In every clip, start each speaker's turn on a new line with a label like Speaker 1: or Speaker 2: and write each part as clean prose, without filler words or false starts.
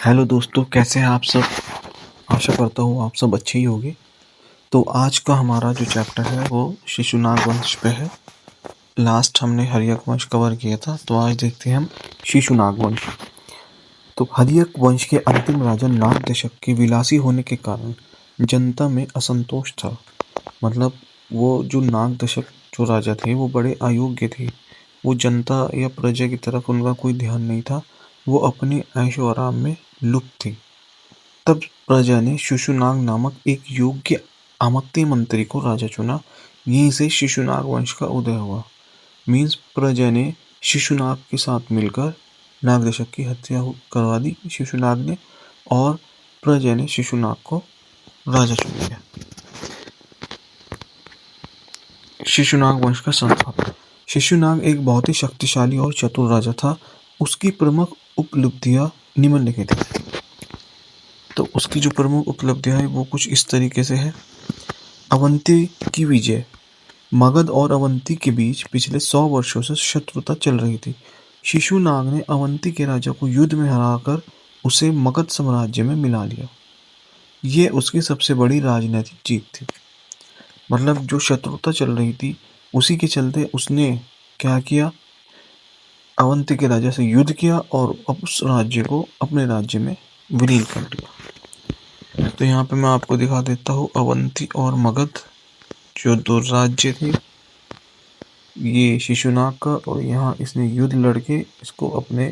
Speaker 1: Hello दोस्तों, कैसे हैं आप सब। आशा करता हूँ आप सब अच्छे ही होंगे। तो आज का हमारा जो चैप्टर है वो शिशुनाग वंश पे है। लास्ट हमने हर्यक वंश कवर किया था, तो आज देखते हैं हम शिशुनाग वंश। तो हर्यक वंश के अंतिम राजा नाग दशक के विलासी होने के कारण जनता में असंतोष था। मतलब वो जो नाग दशक जो राजा थे वो बड़े अयोग्य थे। वो जनता या प्रजा की तरफ उनका कोई ध्यान नहीं था। वो अपने ऐशो आराम में लुप्त थी। तब प्रजा ने शिशुनाग नामक एक योग्य आमक्ति मंत्री को राजा चुना। यहीं से शिशुनाग वंश का उदय हुआ। मीन्स प्रजा ने शिशुनाग के साथ मिलकर नागदशक की हत्या करवा दी शिशुनाग ने, और प्रजा ने शिशुनाग को राजा चुन लिया। शिशुनाग वंश का संस्थापक। शिशुनाग एक बहुत ही शक्तिशाली और चतुर राजा था। उसकी प्रमुख उपलब्धियां निम्नलिखित हैं। तो उसकी जो प्रमुख उपलब्धियां है वो कुछ इस तरीके से है। अवंती की विजय। मगध और अवंती के बीच पिछले 100 वर्षों से शत्रुता चल रही थी। शिशुनाग ने अवंती के राजा को युद्ध में हराकर उसे मगध साम्राज्य में मिला लिया। ये उसकी सबसे बड़ी राजनीतिक जीत थी। मतलब जो शत्रुता चल रही थी उसी के चलते उसने क्या किया, अवंती के राजा से युद्ध किया और अब उस राज्य को अपने राज्य में विलीन कर लिया। तो यहाँ पे मैं आपको दिखा देता हूँ अवंती और मगध जो दो राज्य थे, ये शिशुनाग का, और यहाँ इसने युद्ध लड़के इसको अपने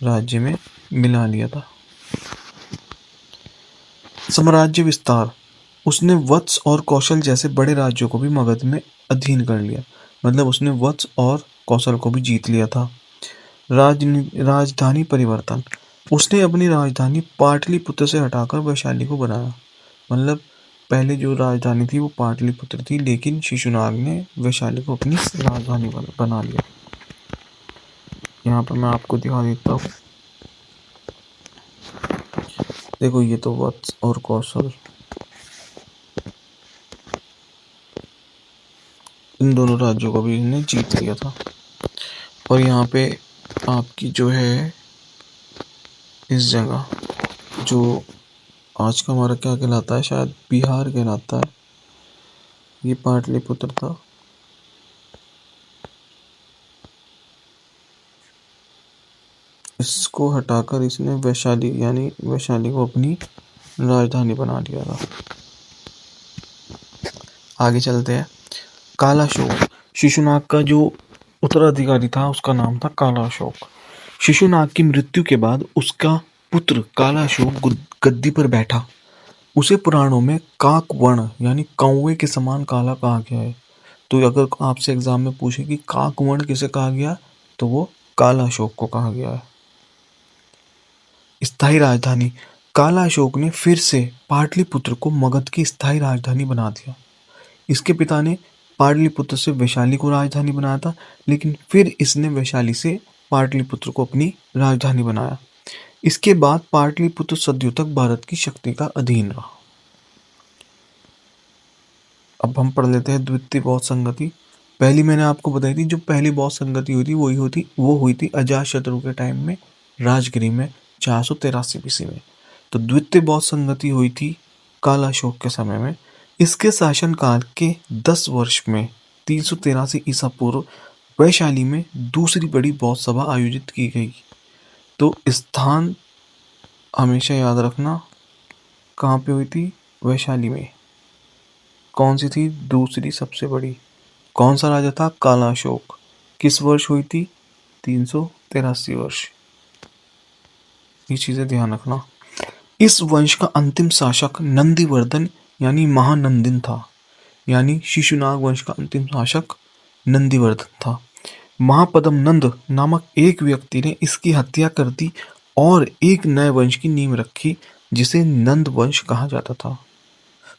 Speaker 1: राज्य में मिला लिया था। साम्राज्य विस्तार। उसने वत्स और कौशल जैसे बड़े राज्यों को भी मगध में अधीन कर लिया। मतलब उसने वत्स और कौशल को भी जीत लिया था। राजधानी परिवर्तन। उसने अपनी राजधानी पाटलिपुत्र से हटाकर वैशाली को बनाया। मतलब पहले जो राजधानी थी वो पाटलिपुत्र थी, लेकिन शिशुनाग ने वैशाली को अपनी राजधानी बना लिया। यहाँ पर मैं आपको दिखा देता हूँ। देखो ये तो वत्स और कौशल, इन दोनों राज्यों को भी इन्हें जीत लिया था। और यहाँ पे आपकी जो है इस जगह जो आज का हमारा क्या कहलाता है, शायद बिहार कहलाता है, ये पाटलिपुत्र था। इसको हटाकर इसने वैशाली यानी वैशाली को अपनी राजधानी बना लिया था। आगे चलते हैं। कालाशोक। शिशुनाग का जो उत्तराधिकारी था उसका नाम था कालाशोक। शिशुनाग की मृत्यु के बाद उसका पुत्र कालाशोक गद्दी पर बैठा। उसे पुराणों में काकवर्ण यानी कौवे के समान काला कहा गया है। तो अगर आपसे एग्जाम में पूछे कि काकवर्ण किसे कहा गया, तो वो कालाशोक को कहा गया है। स्थायी राजधानी। कालाशोक ने फिर से पाटलिपुत्र को मगध की स्थायी राजधानी बना दिया। इसके पिता ने पाटलिपुत्र से वैशाली को राजधानी बनाया था, लेकिन फिर इसने वैशाली से पाटलिपुत्र को अपनी राजधानी बनाया। इसके बाद पाटलिपुत्र सदियों तक भारत की शक्ति का अधीन रहा। अब हम पढ़ लेते हैं द्वितीय बौद्ध संगति। पहली मैंने आपको बताई थी, जो पहली बौद्ध संगति हुई थी वो हुई थी अजातशत्रु के टाइम में, राजगिरी में 483 ईस्वी में। तो द्वितीय बौद्ध संगति हुई थी कालाशोक के समय में। इसके शासनकाल के 10 वर्ष में 383 ईसा पूर्व वैशाली में दूसरी बड़ी बौद्ध सभा आयोजित की गई। तो स्थान हमेशा याद रखना, कहाँ पे हुई थी, वैशाली में। कौन सी थी, दूसरी सबसे बड़ी। कौन सा राजा था, कालाशोक। किस वर्ष हुई थी, 383 वर्ष। ये चीजें ध्यान रखना। इस वंश का अंतिम शासक नंदीवर्धन यानी महानंदिन था। यानी शिशुनाग वंश का अंतिम शासक नंदीवर्धन था। महापद्म नंद नामक एक व्यक्ति ने इसकी हत्या कर दी और एक नए वंश की नींव रखी जिसे नंद वंश कहा जाता था।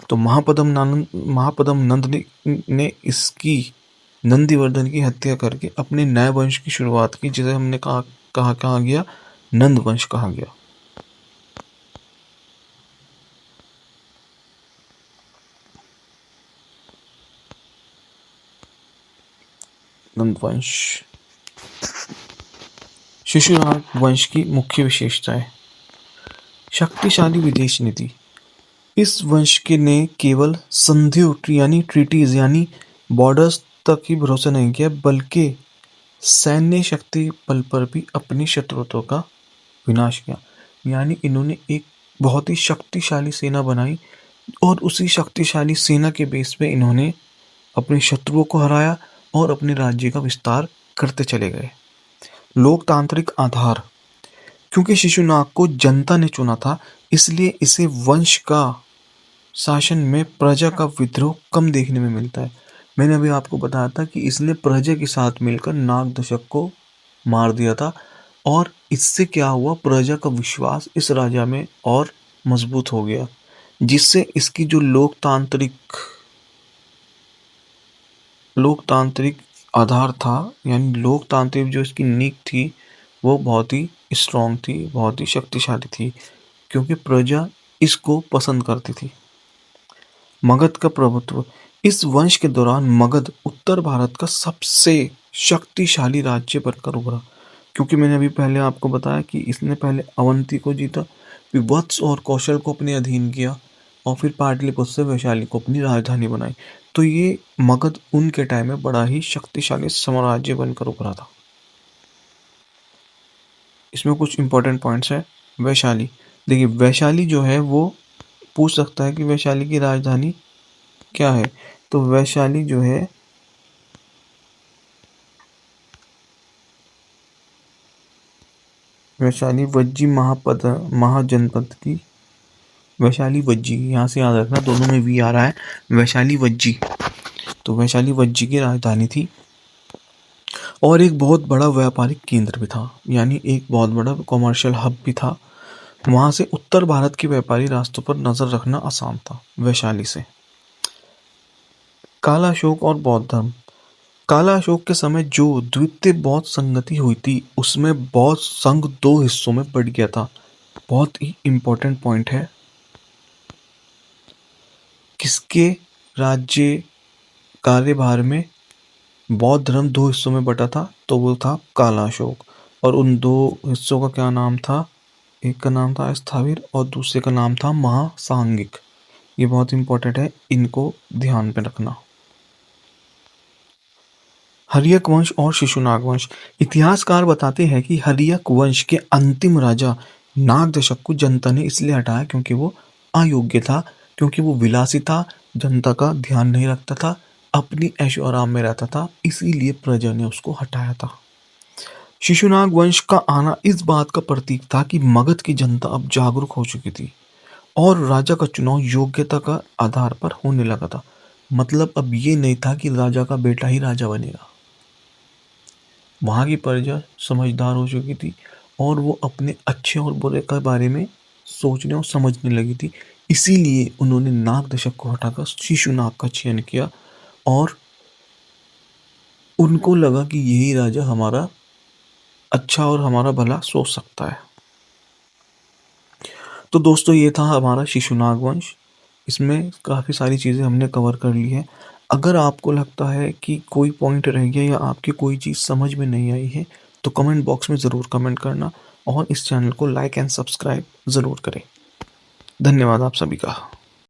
Speaker 1: तो महापद्म नंद ने इसकी नंदीवर्धन की हत्या करके अपने नए वंश की शुरुआत की, जिसे हमने कहा गया, नंद वंश कहा गया। नंद वंश। शिशुनाग वंश की मुख्य विशेषताएं। शक्तिशाली विदेश नीति। इस वंश के ने केवल संधि यानी ट्रीटीज यानी बॉर्डर्स तक ही भरोसा नहीं किया, बल्कि सैन्य शक्ति बल पर भी अपनी शत्रुओं का विनाश किया। यानी इन्होंने एक बहुत ही शक्तिशाली सेना बनाई और उसी शक्तिशाली सेना के बेस पे इन्होंने अपने शत्रुओं को हराया और अपने राज्य का विस्तार करते चले गए। लोकतांत्रिक आधार। क्योंकि शिशुनाग को जनता ने चुना था, इसलिए इसे वंश का शासन में प्रजा का विद्रोह कम देखने में मिलता है। मैंने अभी आपको बताया था कि इसने प्रजा के साथ मिलकर नाग दशक को मार दिया था और इससे क्या हुआ, प्रजा का विश्वास इस राजा में और मजबूत हो गया, जिससे इसकी जो लोकतांत्रिक आधार था, यानी लोकतांत्रिक जो इसकी नींव थी, वो बहुत ही स्ट्रांग थी, बहुत ही शक्तिशाली थी, क्योंकि प्रजा इसको पसंद करती थी। मगध का प्रभुत्व। इस वंश के दौरान मगध उत्तर भारत का सबसे शक्तिशाली राज्य बनकर उभरा। क्योंकि मैंने अभी पहले आपको बताया कि इसने पहले अवंती को जीता, फिर वत्स और कौशल को अपने अधीन किया और फिर पाटलिपुत्र से वैशाली को अपनी राजधानी बनाई। तो ये मगध उनके टाइम में बड़ा ही शक्तिशाली साम्राज्य बनकर उभरा था। इसमें कुछ इंपॉर्टेंट पॉइंट्स है। वैशाली, देखिए वैशाली जो है वो पूछ सकता है कि वैशाली की राजधानी क्या है। तो वैशाली जो है वैशाली वज्जी महाजनपद की वैशाली वज्जी, यहाँ से याद रखना, दोनों में वी आ रहा है, वैशाली वज्जी। तो वैशाली वज्जी की राजधानी थी और एक बहुत बड़ा व्यापारिक केंद्र भी था, यानी एक बहुत बड़ा कॉमर्शियल हब भी था। वहाँ से उत्तर भारत के व्यापारी रास्तों पर नजर रखना आसान था वैशाली से। काला अशोक और बौद्ध धर्म। काला अशोक के समय जो द्वितीय बौद्ध संगति हुई थी, उसमें बौद्ध संघ दो हिस्सों में बढ़ गया था। बहुत ही इंपॉर्टेंट पॉइंट है। किसके राज्य कार्यभार में बौद्ध धर्म दो हिस्सों में बटा था? तो वो था काला अशोक। और उन दो हिस्सों का क्या नाम था? एक का नाम था स्थाविर और दूसरे का नाम था महासांगिक। ये बहुत इंपॉर्टेंट है, इनको ध्यान में रखना। हर्यक वंश और शिशुनाग वंश। इतिहासकार बताते हैं कि हर्यक वंश के अंतिम राजा नागदशक को जनता ने इसलिए हटाया क्योंकि वो अयोग्य था, क्योंकि वो विलासी था, जनता का ध्यान नहीं रखता था, अपनी ऐशो आराम में रहता था, इसीलिए प्रजा ने उसको हटाया था। शिशुनाग वंश का आना इस बात का प्रतीक था कि मगध की जनता अब जागरूक हो चुकी थी और राजा का चुनाव योग्यता का आधार पर होने लगा था। मतलब अब ये नहीं था कि राजा का बेटा ही राजा बनेगा। वहाँ की प्रजा समझदार हो चुकी थी और वो अपने अच्छे और बुरे के बारे में सोचने और समझने लगी थी। इसीलिए उन्होंने नाग दशक को हटाकर शिशुनाग का चयन किया और उनको लगा कि यही राजा हमारा अच्छा और हमारा भला सोच सकता है। तो दोस्तों, ये था हमारा शिशुनाग वंश। इसमें काफ़ी सारी चीज़ें हमने कवर कर ली है। अगर आपको लगता है कि कोई पॉइंट रह गया या आपकी कोई चीज़ समझ में नहीं आई है, तो कमेंट बॉक्स में ज़रूर कमेंट करना और इस चैनल को लाइक एंड सब्सक्राइब ज़रूर करें। धन्यवाद आप सभी का।